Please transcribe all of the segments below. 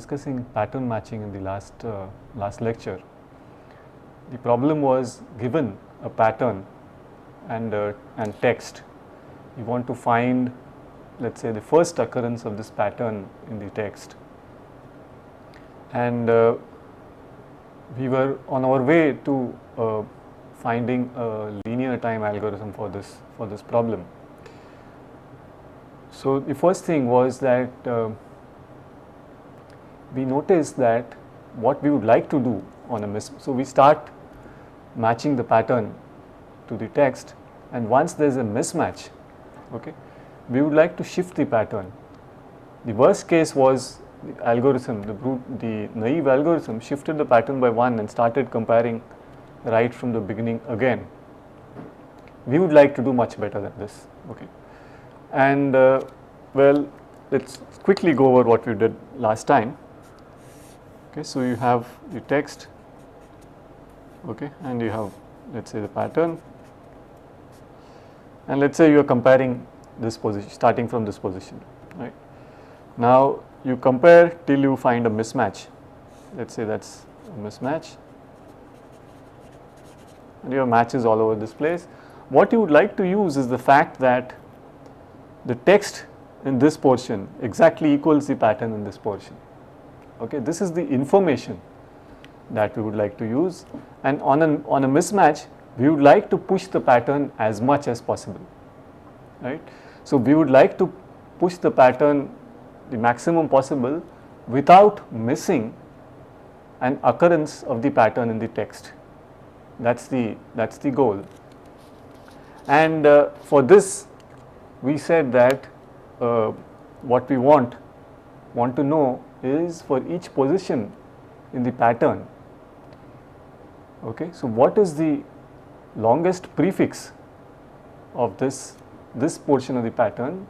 discussing pattern matching in the last lecture. The problem was given a pattern and text. You want to find, let's say, the first occurrence of this pattern in the text, and we were on our way to finding a linear time algorithm for this problem. So the first thing was that we noticed that what we would like to do on a so we start matching the pattern to the text, and once there is a mismatch, okay, we would like to shift the pattern. The worst case was the algorithm, the naive algorithm shifted the pattern by 1 and started comparing right from the beginning again. We would like to do much better than this, okay. And well, let's quickly go over what we did last time. Okay, so you have the text, okay, and you have, let's say, the pattern, and let's say you are comparing this position, starting from this position, right. Now you compare till you find a mismatch. Let's say that's a mismatch, and you have matches all over this place. What you would like to use is the fact that the text in this portion exactly equals the pattern in this portion. Okay, this is the information that we would like to use, and on a mismatch we would like to push the pattern as much as possible, right. So we would like to push the pattern the maximum possible without missing an occurrence of the pattern in the text. That's the goal. And for this we said that what we want to know is for each position in the pattern, okay, so what is the longest prefix of this portion of the pattern,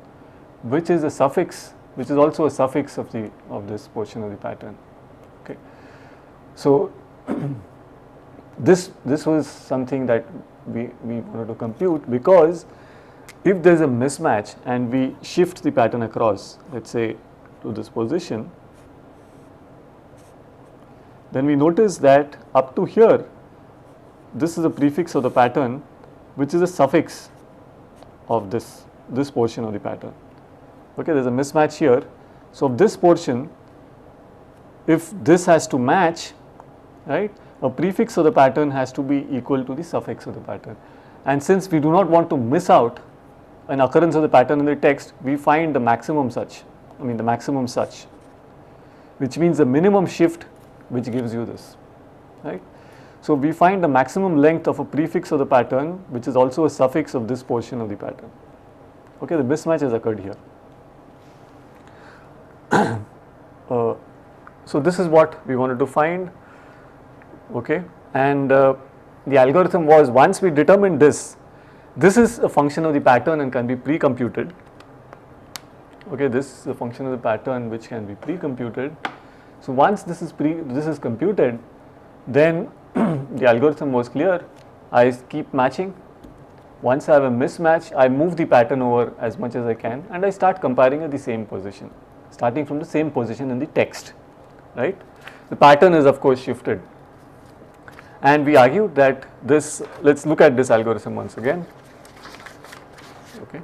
which is a suffix, which is also a suffix of this portion of the pattern, okay. So this was something that we wanted to compute, because if there is a mismatch and we shift the pattern across, let's say, to this position, then we notice that up to here this is a prefix of the pattern, which is a suffix of this portion of the pattern, okay. There is a mismatch here. So this portion, if this has to match, right, a prefix of the pattern has to be equal to the suffix of the pattern, and since we do not want to miss out an occurrence of the pattern in the text, we find the maximum such, which means the minimum shift which gives you this, right. So we find the maximum length of a prefix of the pattern, which is also a suffix of this portion of the pattern, okay. The mismatch has occurred here. So this is what we wanted to find, okay, and the algorithm was, once we determined this is a function of the pattern and can be pre-computed, okay. This is a function of the pattern which can be pre-computed. So once this is computed, then the algorithm was clear. I keep matching. Once I have a mismatch, I move the pattern over as much as I can, and I start comparing at the same position, starting from the same position in the text, right. The pattern is of course shifted, and we argued that this, let's look at this algorithm once again, okay.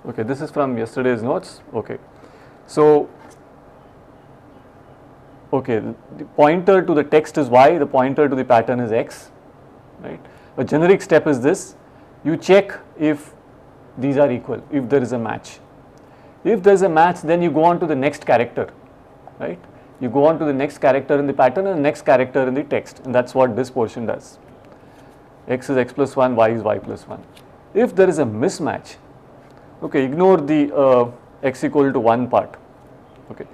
Okay, this is from yesterday's notes, okay. So okay, the pointer to the text is y, the pointer to the pattern is x, right. A generic step is this: you check if these are equal, if there is a match. If there is a match, then you go on to the next character, right. You go on to the next character in the pattern and the next character in the text, and that is what this portion does. X is x plus 1, y is y plus 1. If there is a mismatch, okay, ignore the x equal to 1 part, okay.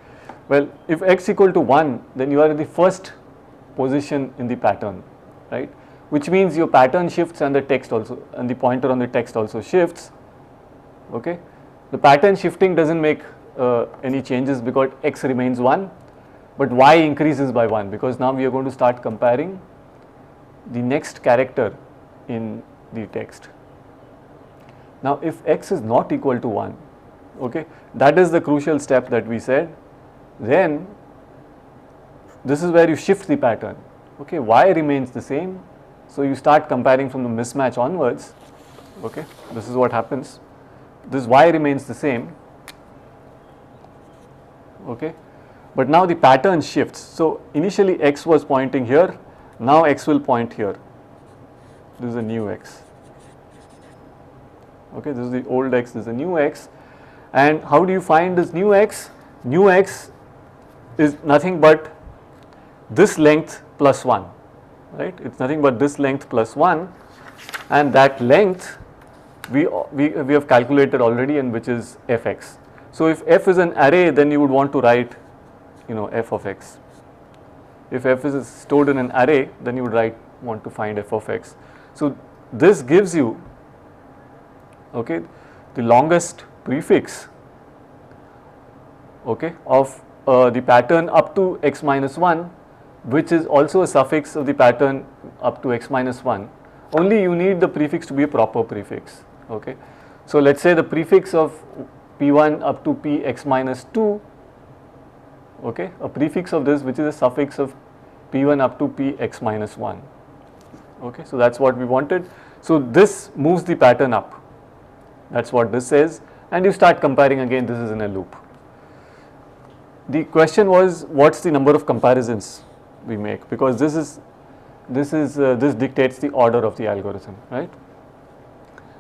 Well, if x equal to 1, then you are in the first position in the pattern, right, which means your pattern shifts and the text also, and the pointer on the text also shifts, okay. The pattern shifting does not make any changes because x remains 1, but y increases by 1, because now we are going to start comparing the next character in the text. Now if x is not equal to 1, okay, that is the crucial step that we said, then this is where you shift the pattern. Okay, y remains the same, so you start comparing from the mismatch onwards. Okay, this is what happens. This y remains the same. Okay, but now the pattern shifts. So initially x was pointing here, now x will point here. This is a new x. Okay, this is the old x, this is a new x. And how do you find this new x? New x is nothing but this length plus 1, right? It's nothing but this length plus 1, and that length we have calculated already, and which is fx. So if f is an array, then you would want to write, you know, f of x. If f is stored in an array, then you would want to find f of x. So this gives you, okay, the longest prefix, okay, of the pattern up to x minus 1, which is also a suffix of the pattern up to x minus 1. Only you need the prefix to be a proper prefix. Okay, so let us say the prefix of p1 up to px minus 2, okay, a prefix of this which is a suffix of p1 up to px minus 1. Okay, so that is what we wanted. So this moves the pattern up, that is what this says, and you start comparing again. This is in a loop. The question was, what is the number of comparisons we make, because this dictates the order of the algorithm, right?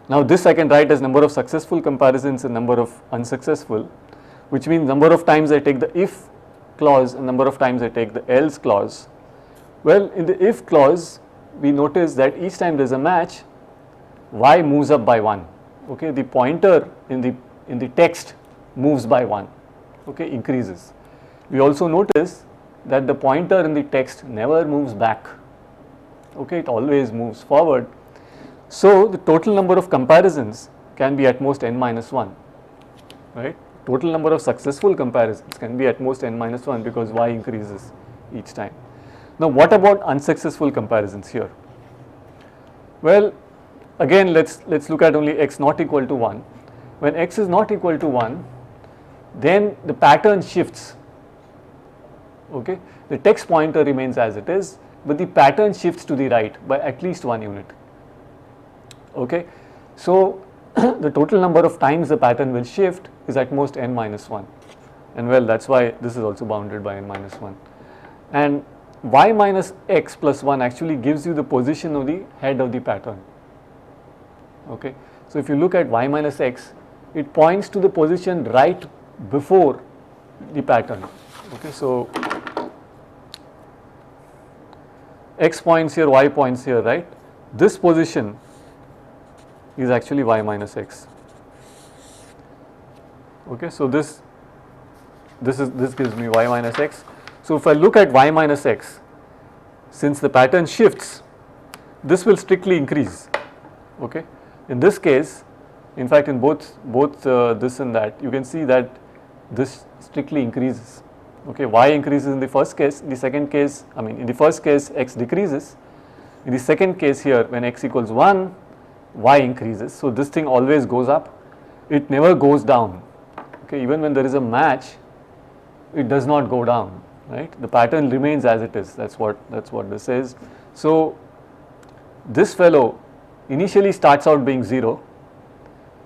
Now this I can write as number of successful comparisons and number of unsuccessful, which means number of times I take the if clause and number of times I take the else clause. Well, in the if clause we notice that each time there is a match, y moves up by 1. Okay, the pointer in the text moves by 1, okay, increases. We also notice that the pointer in the text never moves back, okay, it always moves forward. So the total number of comparisons can be at most n minus 1, right? Total number of successful comparisons can be at most n minus 1, because y increases each time. Now what about unsuccessful comparisons here? Well, again let's look at only x not equal to 1. When x is not equal to 1, then the pattern shifts. Okay, the text pointer remains as it is, but the pattern shifts to the right by at least 1 unit. Okay, so the total number of times the pattern will shift is at most n minus 1, and well, that is why this is also bounded by n minus 1. And y minus x plus 1 actually gives you the position of the head of the pattern. Okay, so if you look at y minus x, it points to the position right before the pattern. Okay, so x points here, y points here, right? This position is actually y minus x. Okay, so this gives me y minus x. So if I look at y minus x, since the pattern shifts, this will strictly increase. Okay, in this case, in fact in both this and that, you can see that this strictly increases. Okay, y increases in the first case, in the second case, I mean in the first case x decreases, in the second case here when x equals 1, y increases. So this thing always goes up, it never goes down. Okay, even when there is a match, it does not go down, right? The pattern remains as it is. That's what this is. So this fellow initially starts out being 0,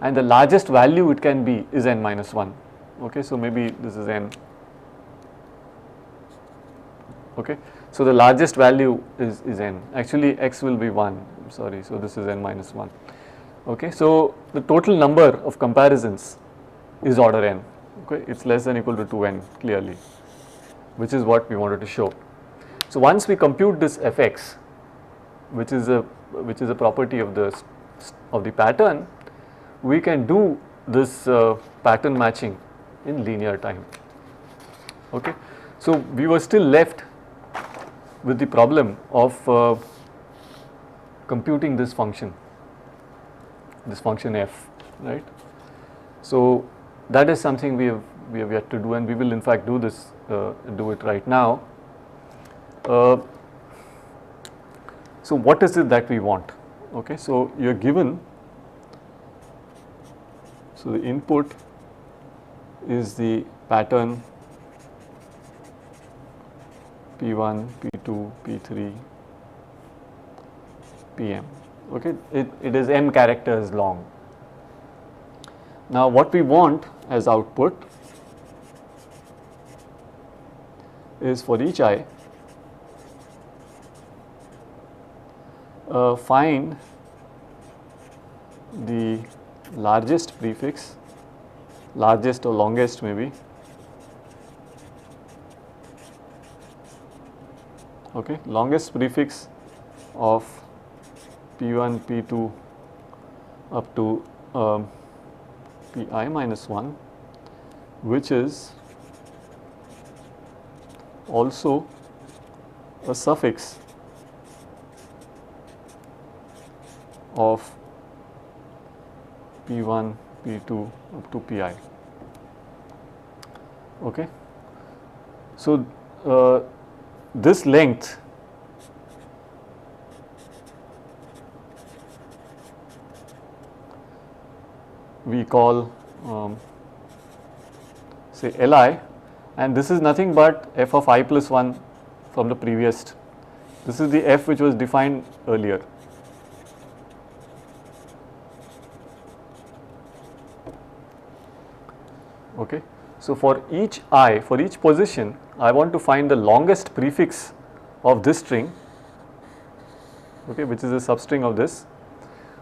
and the largest value it can be is n minus 1. Okay, so maybe this is n. Okay, so the largest value is n. Actually x will be 1, I'm sorry, so this is n minus 1. Okay, so the total number of comparisons is order n. Okay, it's less than or equal to 2n clearly, which is what we wanted to show. So once we compute this fx, which is a property of the pattern, we can do this pattern matching in linear time. Okay, so we were still left with the problem of computing this function f, right? So that is something we have yet to do, and we will in fact do this, do it right now. So what is it that we want? Okay, so you are given, so the input is the pattern P1, P2, P3, PM. Okay, it is m characters long. Now what we want as output is for each I, find the largest prefix, largest or longest maybe, okay, longest prefix of P1, P2 up to Pi minus 1, which is also a suffix of P1, P2 up to Pi. Okay. So, this length we call say Li, and this is nothing but f of I plus 1 from the previous. This is the f which was defined earlier. Okay. So, for each I, for each position, I want to find the longest prefix of this string, okay, which is a substring of this,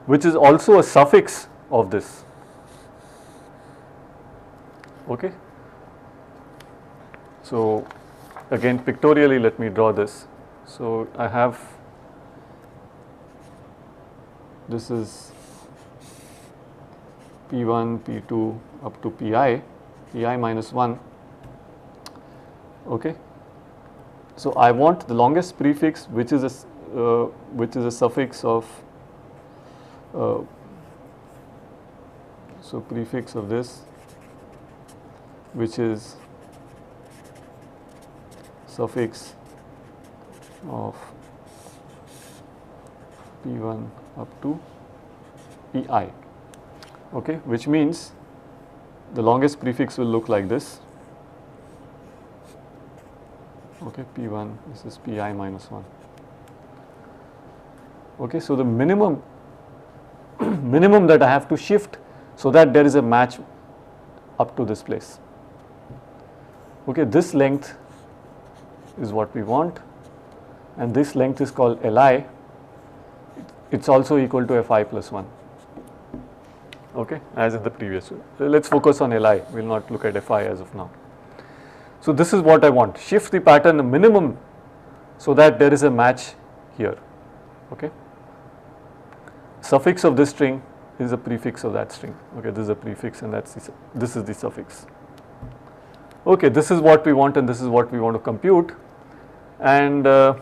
which is also a suffix of this. Okay. So, again pictorially let me draw this. So, I have, this is P1, P2 up to Pi minus 1. Okay. So, I want the longest prefix which is a suffix of so prefix of this, which is suffix of P1 up to Pi, okay, which means the longest prefix will look like this, okay, P1, this is Pi minus 1. Okay, so the minimum minimum that I have to shift so that there is a match up to this place. Okay, this length is what we want, and this length is called Li. It's also equal to Fi plus 1. Okay, as in the previous one. So let's focus on Li. We will not look at Fi as of now. So this is what I want. Shift the pattern the minimum so that there is a match here. Okay. Suffix of this string is a prefix of that string. Okay, this is a prefix and this is the suffix. Okay, this is what we want and this is what we want to compute, and there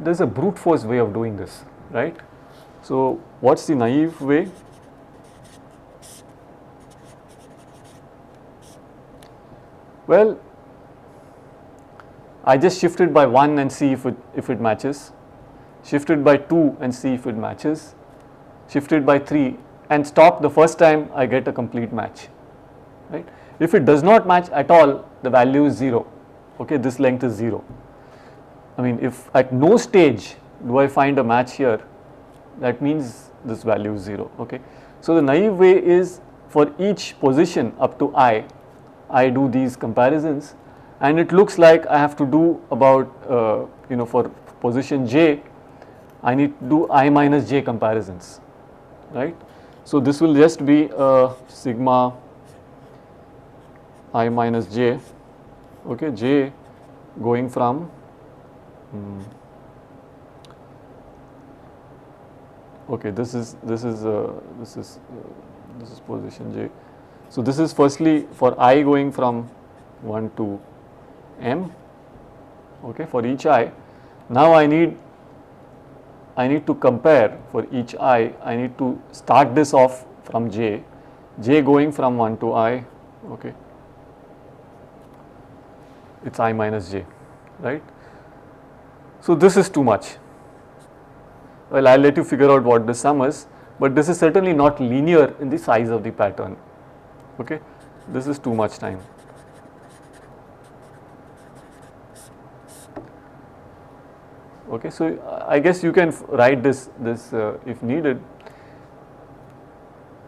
is a brute force way of doing this, right? So, what is the naive way? Well, I just shifted by 1 and see if it matches, shifted by 2 and see if it matches, shifted by 3 and stop the first time I get a complete match, right? If it does not match at all, the value is 0, okay, this length is 0. I mean, if at no stage do I find a match here, that means this value is 0, okay. So, the naive way is for each position up to I do these comparisons, and it looks like I have to do about for position j, I need to do I minus j comparisons, right. So, this will just be sigma I minus j, okay, j going from okay, this is position j. So, this is firstly for I going from 1 to m, okay, for each I. Now I need to compare for each I need to start this off from j going from 1 to I, okay, it is I minus j, right. So, this is too much. Well, I will let you figure out what the sum is, but this is certainly not linear in the size of the pattern, okay. This is too much time. Okay, so I guess you can write this if needed,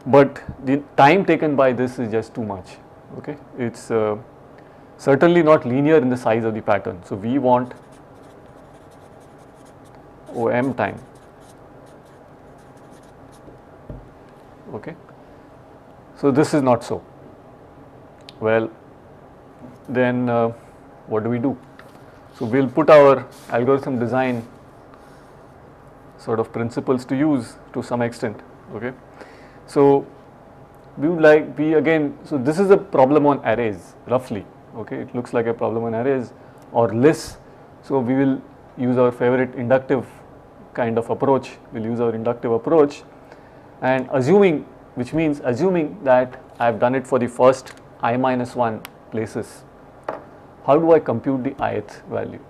but the time taken by this is just too much. Okay, it's certainly not linear in the size of the pattern. So we want OM time. Okay, so this is not so. Well, then what do we do? So we'll put our algorithm design sort of principles to use to some extent. Okay, so we would like so this is a problem on arrays roughly. Okay, it looks like a problem on arrays or lists. So we will use our favorite inductive kind of approach. We'll use our inductive approach, and which means assuming that I have done it for the first I minus 1 places. How do I compute the ith value?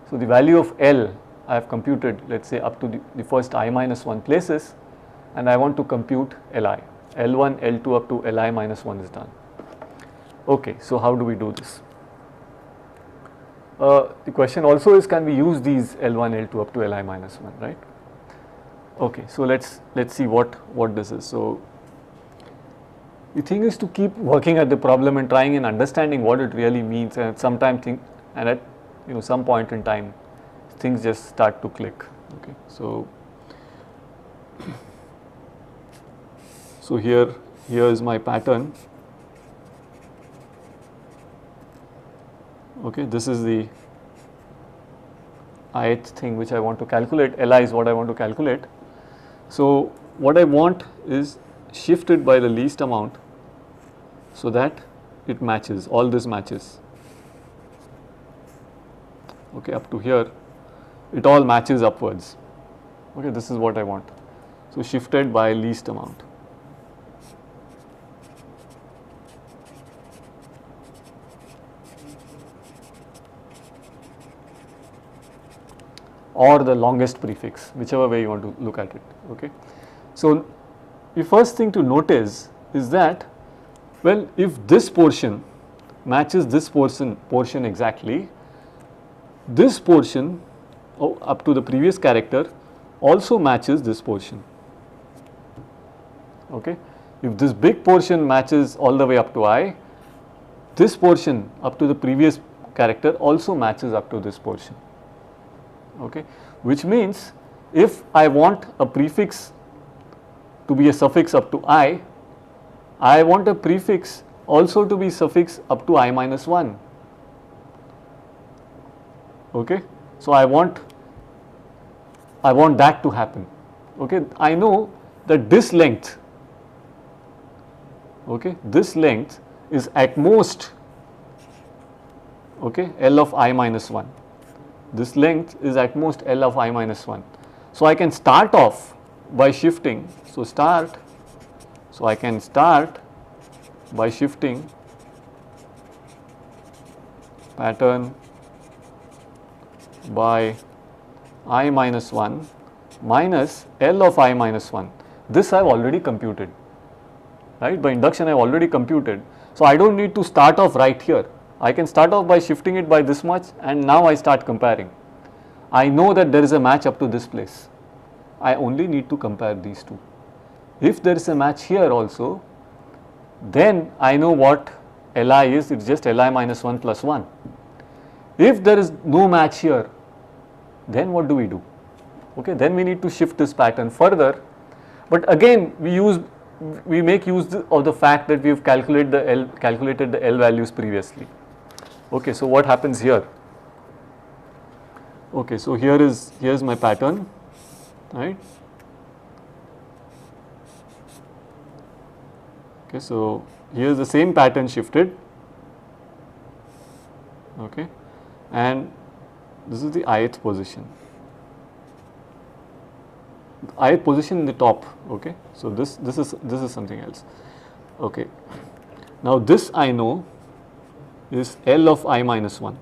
So the value of L I have computed, let's say up to the first I minus 1 places, and I want to compute Li. L1, L2 up to Li minus 1 is done. Okay, so how do we do this? The question also is, can we use these L1, L2 up to Li minus 1, right? Okay, so let's see what this is. So the thing is to keep working at the problem and trying and understanding what it really means, and at some point in time things just start to click. Okay, so here is my pattern. Okay, this is the ith thing which I want to calculate. Li is what I want to calculate. So what I want is shifted by the least amount so that it matches, all this matches. Okay, up to here it all matches upwards. Okay, this is what I want. So shifted by least amount. Or the longest prefix, whichever way you want to look at it. Okay, so the first thing to notice is that, well, if this portion matches this portion exactly, this portion up to the previous character also matches this portion. Okay, if this big portion matches all the way up to I, this portion up to the previous character also matches up to this portion. Okay, which means if I want a prefix to be a suffix up to I want a prefix also to be suffix up to I minus 1. Okay, so I want that to happen. Okay, I know that this length, okay, this length is at most, okay, L of I minus 1. This length is at most L of I minus 1. So I can start off by shifting. So I can start by shifting pattern by I minus 1 minus L of I minus 1. This I have already computed, right? By induction I have already computed. So I don't need to start off right here. I can start off by shifting it by this much, and now I start comparing. I know that there is a match up to this place. I only need to compare these two. If there is a match here also, then I know what Li is. It's just Li minus 1 plus 1. If there is no match here, then what do we do? Okay, then we need to shift this pattern further. But again, we make use of the fact that we have calculated the L values previously. Okay, so what happens here? Okay, so here's my pattern, right? Okay, so here's the same pattern shifted. Okay, and this is the ith position. Ith position in the top. Okay, so this is something else. Okay, now this I know is L of I minus 1.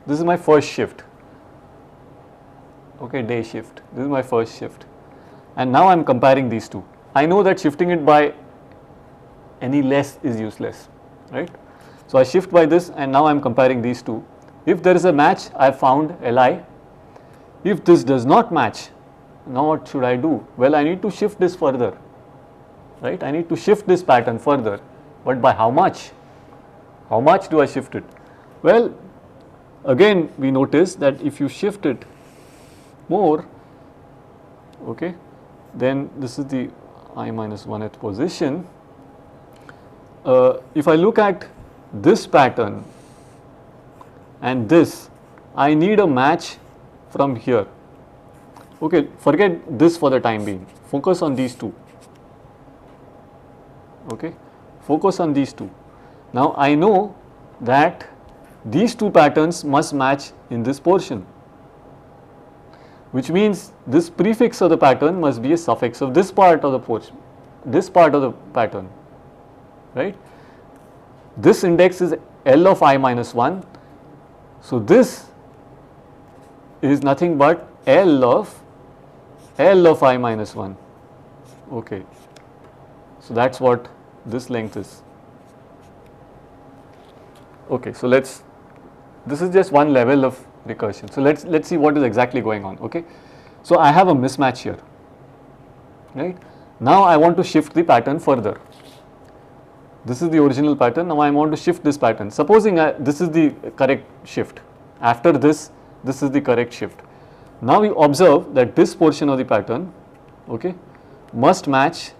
This is my first shift. Okay, day shift. This is my first shift, and now I am comparing these two. I know that shifting it by any less is useless, right? So I shift by this, and now I am comparing these two. If there is a match, I found Li. If this does not match, now what should I do? Well, I need to shift this further, right? I need to shift this pattern further, but by how much? How much do I shift it? Well, again we notice that if you shift it more, okay, then this is the I minus 1th position. If I look at this pattern and this, I need a match from here. Okay, forget this for the time being, focus on these two. Okay, focus on these two. Now I know that these two patterns must match in this portion, which means this prefix of the pattern must be a suffix of this part of the portion, this part of the pattern, right? This index is L of I minus 1. So this is nothing but L of I minus 1. Okay. So that's what this length is. Okay, so this is just one level of recursion. So let's see what is exactly going on. Okay, so I have a mismatch here, right? Now I want to shift the pattern further. This is the original pattern. Now I want to shift this pattern. Supposing this is the correct shift. After this is the correct shift. Now we observe that this portion of the pattern, okay, must match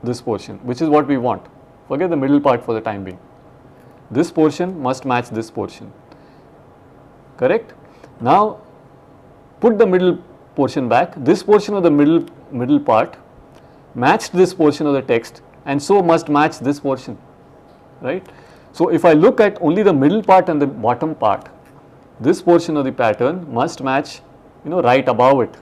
this portion, which is what we want. Forget the middle part for the time being. This portion must match this portion. Correct? Now put the middle portion back. This portion of the middle part matched this portion of the text, and so must match this portion, right? So if I look at only the middle part and the bottom part, this portion of the pattern must match, right above it.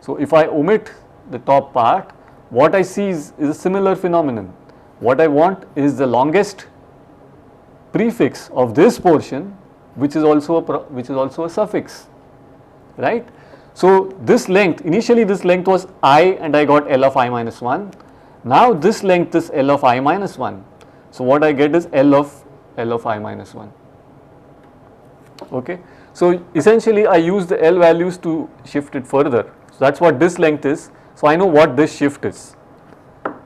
So if I omit the top part, what I see is a similar phenomenon. What I want is the longest prefix of this portion, which is also a suffix, right? So this length, initially this length was I, and I got L of I minus 1. Now this length is L of I minus 1. So what I get is L of I minus 1. Okay. So essentially I use the L values to shift it further. So that's what this length is. So I know what this shift is.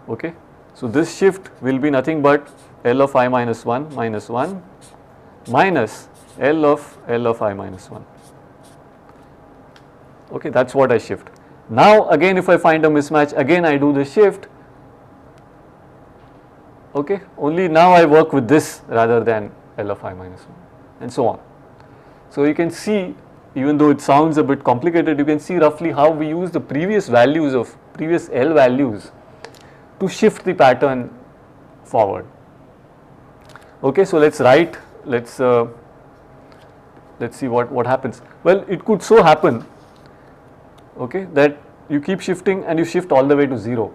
Okay. So this shift will be nothing but L of I minus 1 minus L of I minus 1. Okay, that's what I shift. Now again, if I find a mismatch, again I do the shift. Okay, only now I work with this rather than L of I minus 1, and so on. So you can see, even though it sounds a bit complicated, you can see roughly how we use the previous values of previous L values to shift the pattern forward. Okay, so let's see what happens. Well, it could so happen, okay, that you keep shifting and you shift all the way to 0.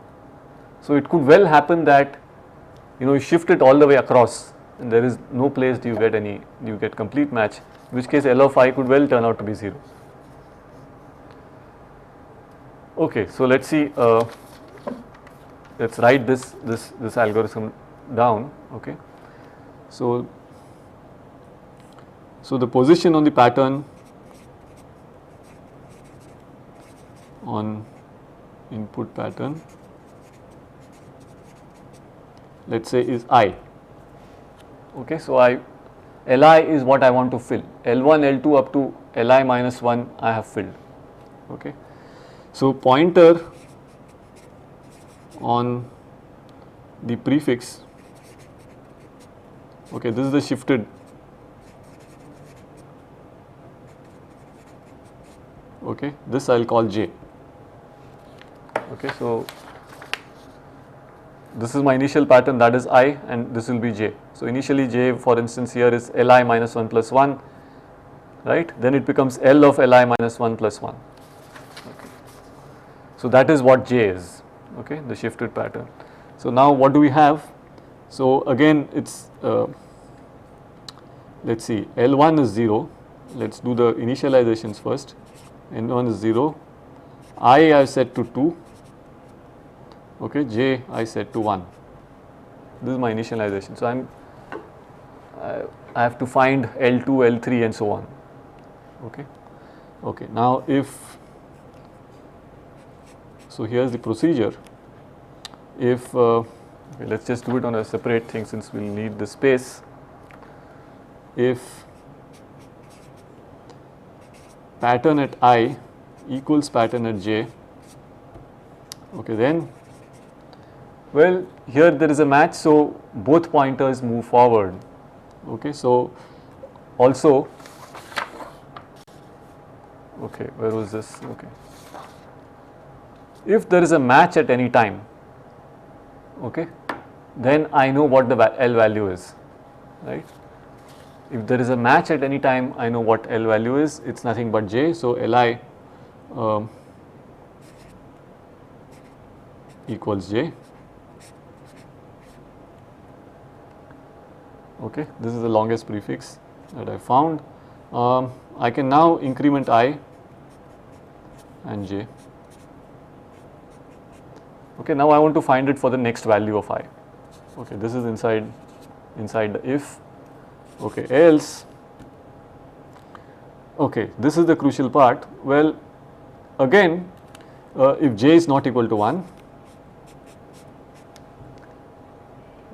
So it could well happen that you shift it all the way across, and there is no place do you get complete match, in which case L of I could well turn out to be 0. Okay, so let's see. Let's write this algorithm down. Okay, so the position on the pattern on input pattern, let's say, is I. Okay, so Li is what I want to fill. L1, L2 up to Li minus 1 I have filled. Okay, so pointer on the prefix, okay, this is the shifted, okay, this I will call J. Okay, so this is my initial pattern, that is I, and this will be J. So initially J, for instance, here is Li minus 1 plus 1, right? Then it becomes L of Li minus 1 plus 1. Okay. So that is what J is, okay, the shifted pattern. So now what do we have? So again it's let's see, L1 is 0. Let's do the initializations first. N1 is 0. I have set to 2. Okay, J I set to 1. This is my initialization. So I have to find L2, L3 and so on. Okay. Okay. Now if, so here is the procedure. If okay, let us just do it on a separate thing since we will need the space. If pattern at I equals pattern at j, okay, then, well, here there is a match, so both pointers move forward. Okay, so also, okay, where was this? Okay, if there is a match at any time, okay, then I know what the L value is, right. If there is a match at any time, I know what L value is, it is nothing but j. So, Li equals j. Okay, this is the longest prefix that I found. I can now increment I and j. Okay, now I want to find it for the next value of I. Okay, this is inside the if. Okay, else, okay, this is the crucial part. Well, again, if j is not equal to 1,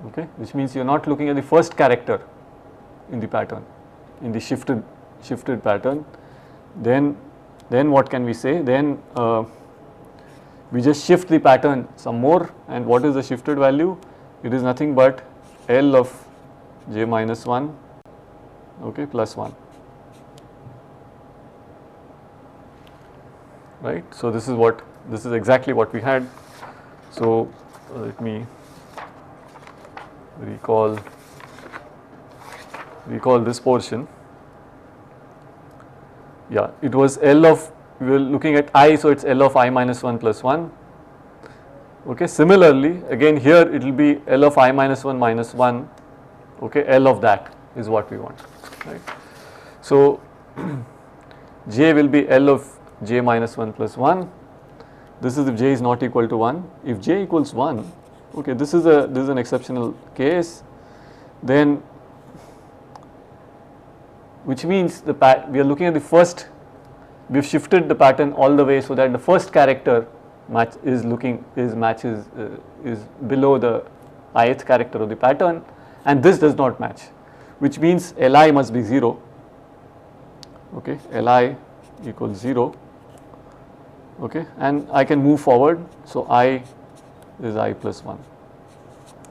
okay, which means you are not looking at the first character in the pattern, in the shifted pattern, then what can we say? Then we just shift the pattern some more, and what is the shifted value? It is nothing but L of j minus 1, okay, plus 1, right. So, this is exactly what we had. So, let me recall this portion. Yeah, it was L of, we were looking at I, so it is L of I minus 1 plus 1. Okay, similarly, again here it will be L of I minus 1 minus 1, okay, L of that is what we want, right. So, j will be L of j minus 1 plus 1. This is if j is not equal to 1. If j equals 1, okay, this is an exceptional case, then, which means we are looking at the first, we have shifted the pattern all the way so that the first character is below the ith character of the pattern, and this does not match, which means Li must be 0. Okay, Li equals 0. Okay, and I can move forward. So, I is I plus 1.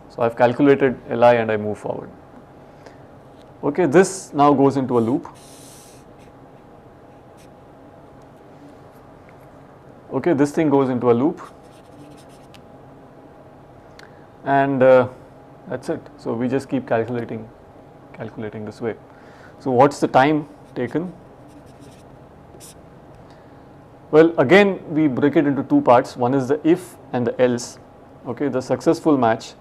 So, I have calculated Li and I move forward. Okay, this now goes into a loop. Okay, this thing goes into a loop, and that is it. So, we just keep calculating this way. So, what is the time taken? Well, again we break it into two parts. One is the if and the else, okay, the successful match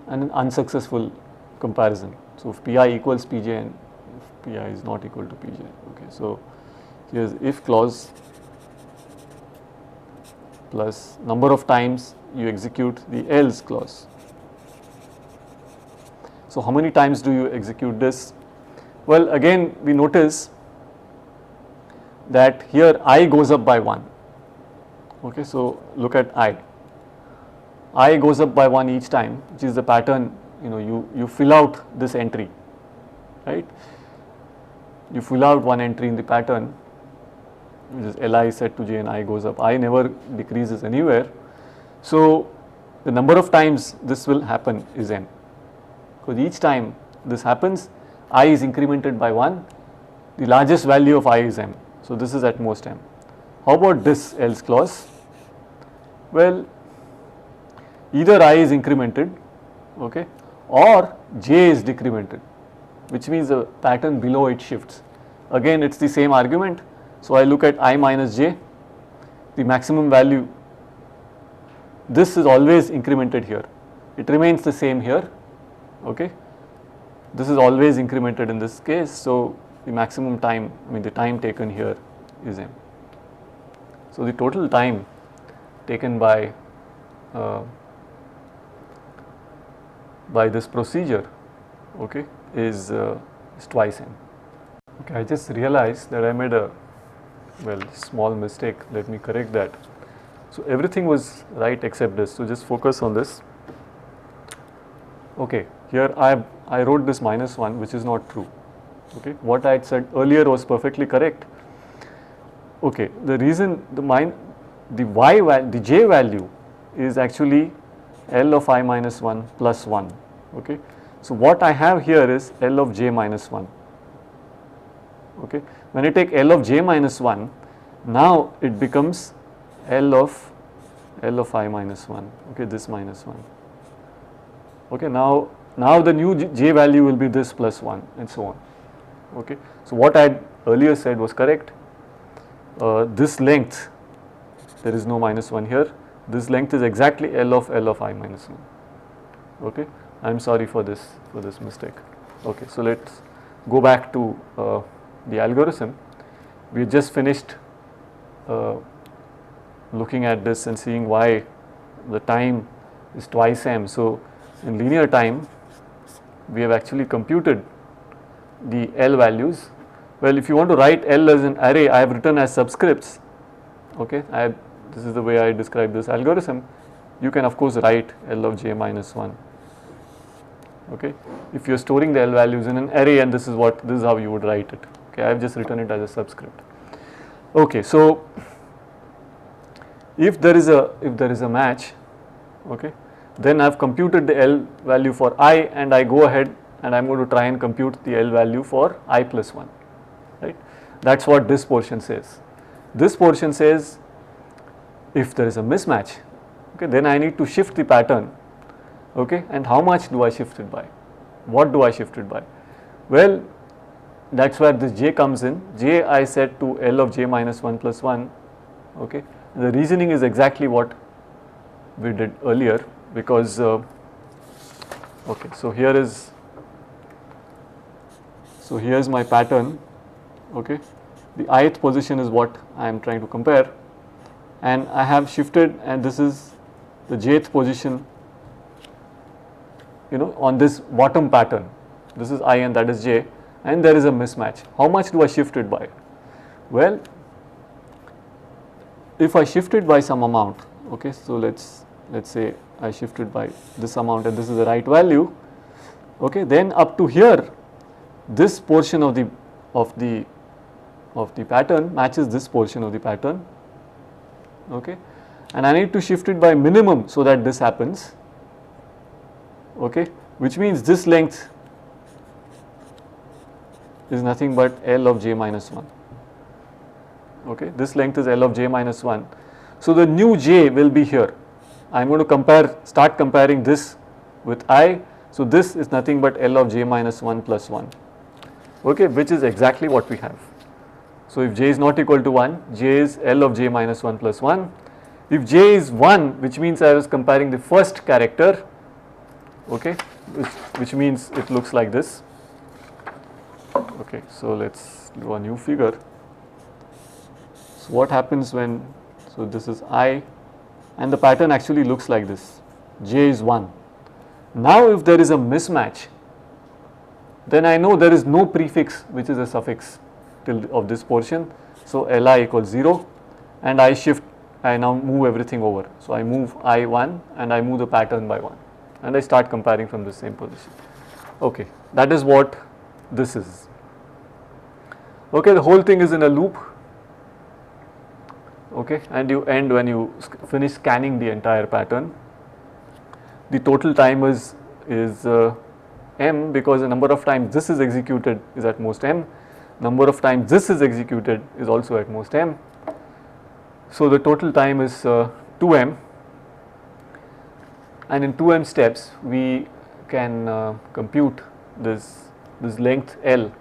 and an unsuccessful comparison. So, if pi equals pj and if pi is not equal to pj. Okay, so here is if clause plus number of times you execute the else clause. So, how many times do you execute this? Well, again we notice that here I goes up by 1. Okay, so look at I goes up by 1 each time, which is the pattern. You fill out this entry, right. You fill out one entry in the pattern, which is Li set to j and I goes up. I never decreases anywhere. So, the number of times this will happen is n, because each time this happens I is incremented by 1, the largest value of I is m. So, this is at most m. How about this else clause? Well, either I is incremented, okay, or j is decremented, which means the pattern below it shifts. Again it is the same argument. So, I look at I minus j, the maximum value, this is always incremented here, it remains the same here, okay. This is always incremented in this case. So, the maximum time, the time taken here is m. So, the total time taken by this procedure, okay, is twice m. Okay, I just realized that I made a small mistake. Let me correct that. So everything was right except this. So just focus on this. Okay, here I wrote this -1, which is not true. Okay, what I had said earlier was perfectly correct. Okay, the reason the j value is actually L of I minus 1 plus 1. Okay, so what I have here is L of j minus 1. Okay, when I take L of j minus 1, now it becomes L of I minus 1. Okay, this minus 1. Okay, now the new j value will be this plus 1 and so on. Okay, so what I had earlier said was correct. This length, there is no minus 1 here, this length is exactly L of I minus 1. Okay, I am sorry for this mistake. Okay, so let us go back to the algorithm. We just finished looking at this and seeing why the time is twice m. So in linear time we have actually computed the L values. Well, if you want to write L as an array, I have written as subscripts. Okay, this is the way I describe this algorithm. You can of course write L of j minus 1. Okay, if you are storing the L values in an array, and this is how you would write it. Okay, I have just written it as a subscript. Okay, so if there is a match, okay, then I have computed the L value for I, and I go ahead and I am going to try and compute the L value for I plus 1, right. That is what this portion says. This portion says if there is a mismatch, okay, then I need to shift the pattern, okay, and how much do I shift it by? What do I shift it by? Well, that is where this j comes in. J I set to L of j minus 1 plus 1, okay. The reasoning is exactly what we did earlier, because okay, so here is my pattern. Okay, the ith position is what I am trying to compare, and I have shifted, and this is the jth position, on this bottom pattern. This is I and that is j, and there is a mismatch. How much do I shift it by? Well, if I shift it by some amount, okay, so let's say I shifted by this amount and this is the right value, okay, then up to here this portion of the pattern matches this portion of the pattern, okay, and I need to shift it by minimum so that this happens, okay, which means this length is nothing but L of j minus 1. Okay, this length is L of j minus 1. So the new j will be here. I am going to start comparing this with I. So this is nothing but L of j minus 1 plus 1, okay, which is exactly what we have. So if j is not equal to 1, j is L of j minus 1 plus 1. If j is 1, which means I was comparing the first character, okay, which means it looks like this. Okay, so let's do a new figure. So what happens when, so this is I, and the pattern actually looks like this, j is 1. Now if there is a mismatch, then I know there is no prefix which is a suffix of this portion. So Li equals 0, and I now move everything over. So I move I1 and I move the pattern by 1, and I start comparing from the same position. Okay, that is what this is. Okay, the whole thing is in a loop. Okay, and you end when you finish scanning the entire pattern. The total time is m, because the number of times this is executed is at most m, number of times this is executed is also at most m. So the total time is 2m, and in 2m steps we can compute this length L.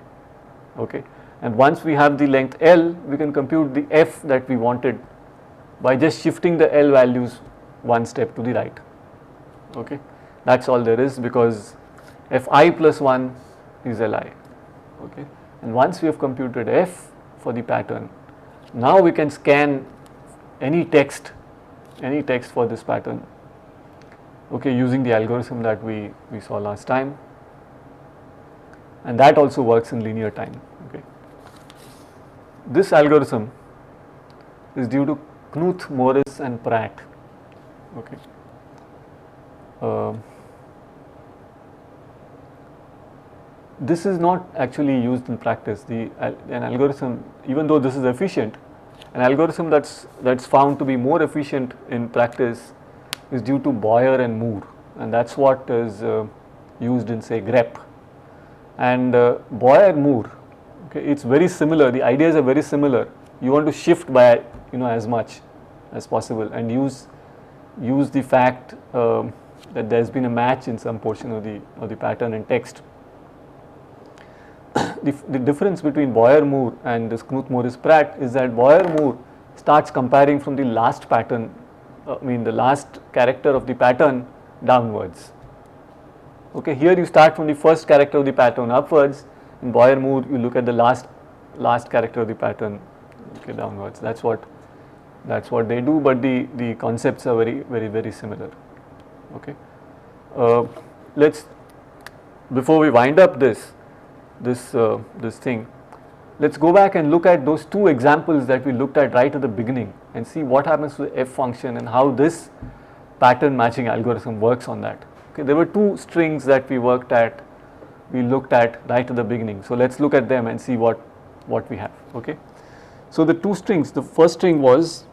Okay, and once we have the length L, we can compute the f that we wanted by just shifting the L values one step to the right. Okay, that is all there is, because fi plus 1 is Li. Okay, and once we have computed f for the pattern, now we can scan any text for this pattern, okay, using the algorithm that we saw last time. and that also works in linear time. Okay. This algorithm is due to Knuth, Morris and Pratt. Okay. This is not actually used in practice. An algorithm, even though this is efficient, an algorithm that's found to be more efficient in practice is due to Boyer and Moore, and that's what is used in, say, grep. And Boyer-Moore, okay, it's very similar. The ideas are very similar. You want to shift by as much as possible and use the fact that there has been a match in some portion of the pattern in text. The difference between Boyer-Moore and this Knuth-Morris-Pratt is that Boyer-Moore starts comparing from the last pattern, the last character of the pattern downwards. Okay, here you start from the first character of the pattern upwards. In Boyer-Moore, you look at the last character of the pattern, okay, downwards. That's what they do, but the concepts are very similar. Okay, before we wind up this thing, let's go back and look at those two examples that we looked at right at the beginning and see what happens to the f function and how this pattern matching algorithm works on that. Okay, there were two strings that we looked at right at the beginning. So let's look at them and see what we have. Okay, so the two strings, the first string was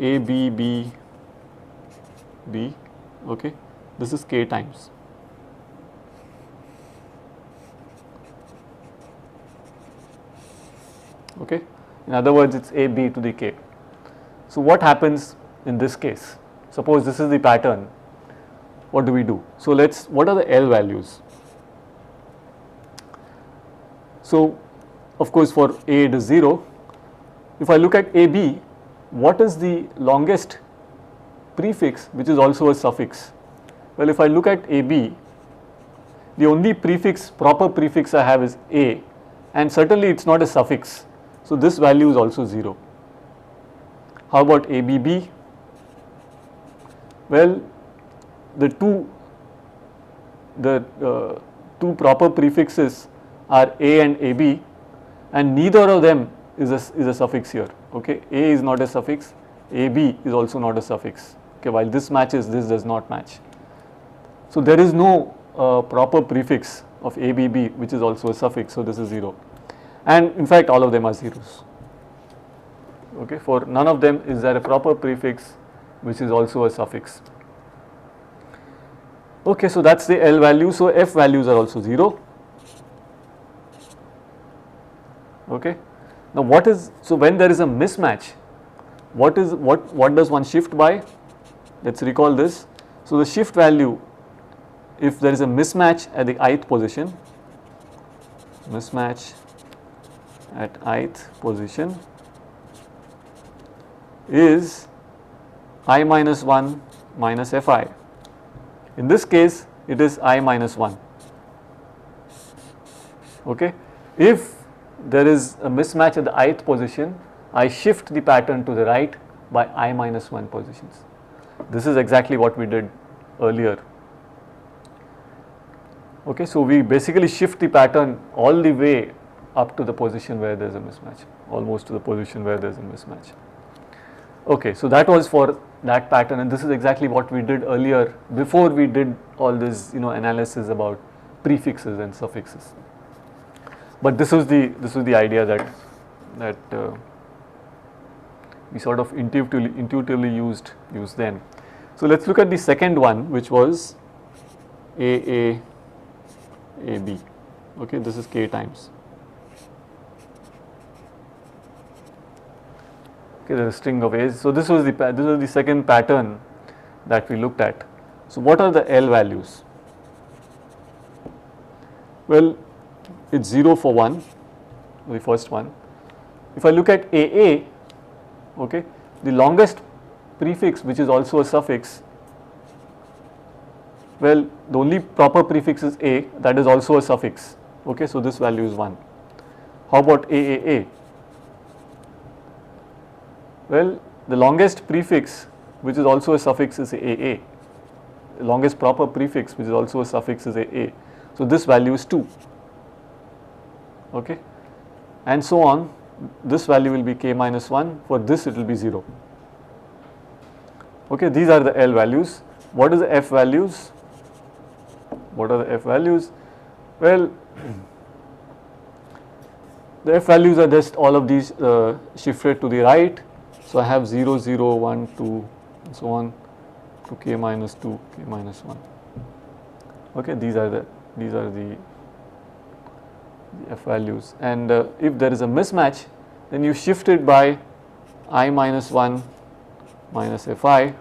a b b b. Okay, this is k times. Okay, in other words, it's a b to the k. So what happens in this case? Suppose this is the pattern. What do we do? So what are the L values? So of course for A it is 0. If I look at AB, what is the longest prefix which is also a suffix? Well, if I look at AB, the only proper prefix I have is A, and certainly it's not a suffix. So this value is also 0. How about ABB? Well, the two proper prefixes are A and AB, and neither of them is a suffix here. Okay, A is not a suffix, AB is also not a suffix. Okay, while this matches, this does not match. So there is no proper prefix of ABB which is also a suffix, so this is 0. And in fact all of them are zeros. Okay, for none of them is there a proper prefix which is also a suffix. Okay, so that's the L value. So F values are also 0. Okay. Now so when there is a mismatch, what does one shift by? Let's recall this. So the shift value, if there is a mismatch at the ith position, is I minus 1 minus Fi. In this case, it is I minus 1. Okay. If there is a mismatch at the ith position, I shift the pattern to the right by I minus 1 positions. This is exactly what we did earlier. Okay, so we basically shift the pattern all the way up to the position where there is a mismatch, almost to the position where there is a mismatch. Okay, so that was for that pattern, and this is exactly what we did earlier before we did all this analysis about prefixes and suffixes. But this was the idea that we sort of intuitively used then. So let's look at the second one, which was AB. Okay, this is k times. Okay, there is a string of A's. So this was the second pattern that we looked at. So what are the L values? Well, it's 0 for 1, the first one. If I look at AA, okay, the longest prefix which is also a suffix, well, the only proper prefix is A, that is also a suffix. Okay, so this value is 1. How about AAA? Well, the longest prefix which is also a suffix is AA. The longest proper prefix which is also a suffix is AA. So this value is 2. okay, and so on. This value will be k minus 1, for this it will be 0. Okay, these are the L values. What is the F values? What are the F values? Well, the F values are just all of these shifted to the right. So I have 0, 0, 1, 2 and so on to k minus 2, k minus 1. Okay, these are the F values, and if there is a mismatch, then you shift it by I minus 1 minus Fi,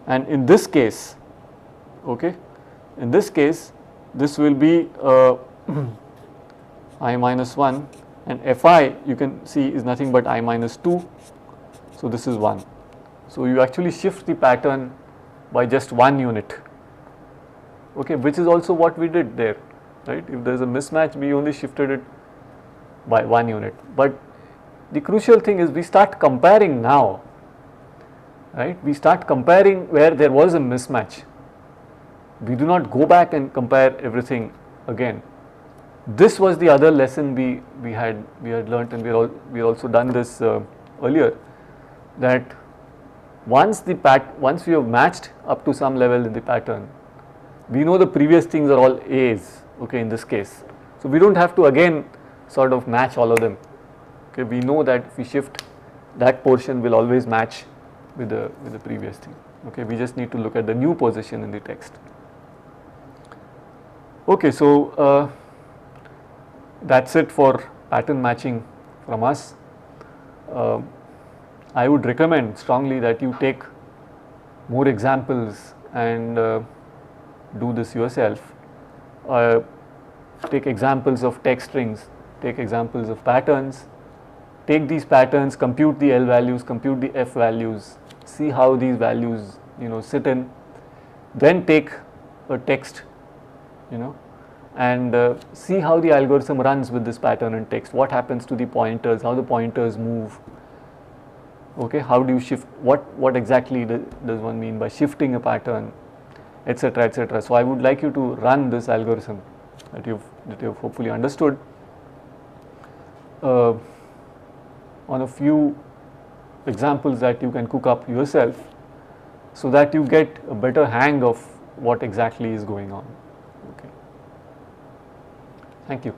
and in this case, okay, in this case this will be I minus 1, and Fi you can see is nothing but I minus 2, so this is 1. So you actually shift the pattern by just 1 unit, okay, which is also what we did there, right? If there is a mismatch, we only shifted it by 1 unit, but the crucial thing is we start comparing now, right? We start comparing where there was a mismatch. We do not go back and compare everything again. This was the other lesson we had learnt, and we also done this earlier, that once we have matched up to some level in the pattern, we know the previous things are all A's, okay, in this case. So we don't have to again sort of match all of them. Okay, we know that if we shift, that portion will always match with the previous thing. Okay, we just need to look at the new position in the text. Okay, so that's it for pattern matching from us. I would recommend strongly that you take more examples and do this yourself. Take examples of text strings, take examples of patterns, take these patterns, compute the L values, compute the F values, see how these values sit in, then take a text, and see how the algorithm runs with this pattern and text, what happens to the pointers, how the pointers move, okay, how do you shift, what exactly does one mean by shifting a pattern, etc., etc. So I would like you to run this algorithm that you've hopefully understood on a few examples that you can cook up yourself, so that you get a better hang of what exactly is going on. Okay. Thank you.